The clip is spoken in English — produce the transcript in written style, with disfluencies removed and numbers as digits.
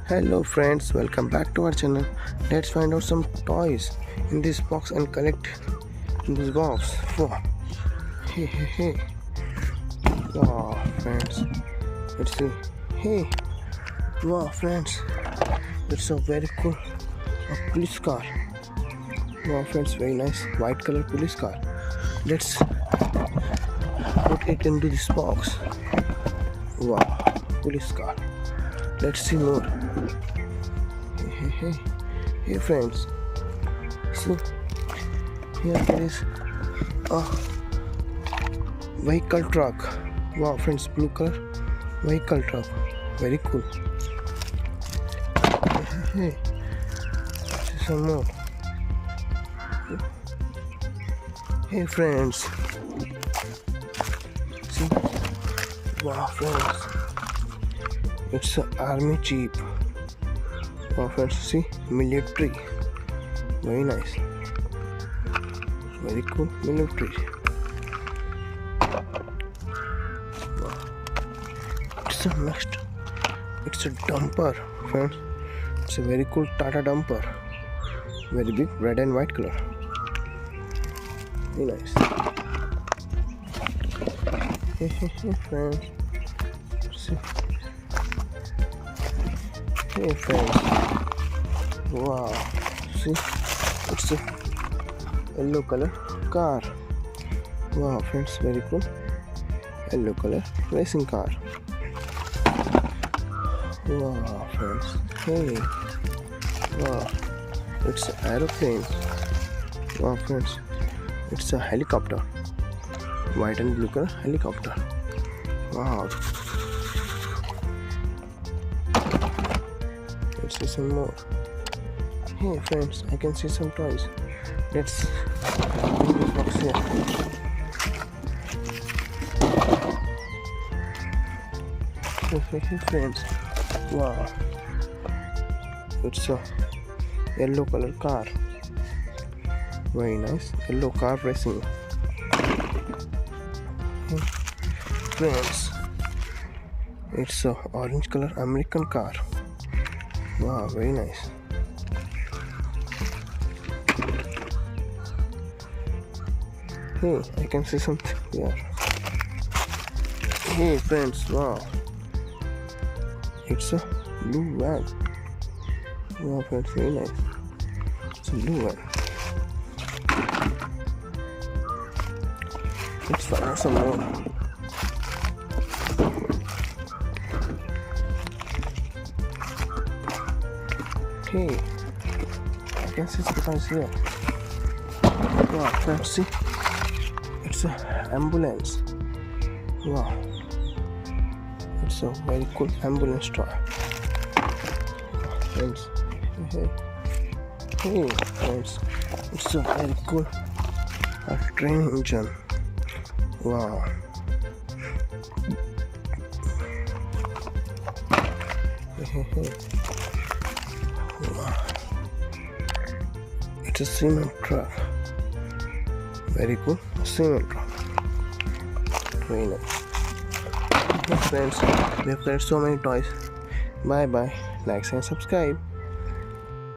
Hello friends, welcome back to our channel. Let's find out some toys in this box and collect in this box. Wow. Hey. Wow friends, let's see. Hey, wow friends, it's a very cool police car. Wow friends, very nice white color police car. Let's put it into this box. Wow, police car. Let's see more. Hey friends, see here there is a vehicle truck. Wow friends, blue color vehicle truck, very cool. Hey, see some more. Hey friends, see, wow friends, it's an army jeep. Wow friends, see, military, very nice, very cool military. Wow. It's a next, it's a dumper friends. It's a very cool Tata dumper, very big, red and white color, very nice. Hey friends, see. Hey friends, wow, see, it's a yellow color car. Wow friends, very cool yellow color racing car. Wow friends, hey, wow, it's an aeroplane. Wow friends, it's a helicopter, white and blue color helicopter. Wow. Let's see some more. Hey friends, I can see some toys. Let's bring this box here. Hey friends, wow, it's a yellow color car, very nice yellow car racing. Hey friends, it's a orange color American car. Wow, very nice. Hey, I can see something here. Hey friends, wow, it's a blue van. Wow friends, very nice. It's a blue van. Let's find out some more. Okay, I can see some toys here. Wow friends, see, it's an ambulance. Wow, it's a very cool ambulance toy. Friends, hey friends, it's a very cool train engine. Wow. Hey. Wow. It's a cement truck. Very cool cement truck. Very nice. Okay, friends, we have got so many toys. Bye bye. Like and subscribe.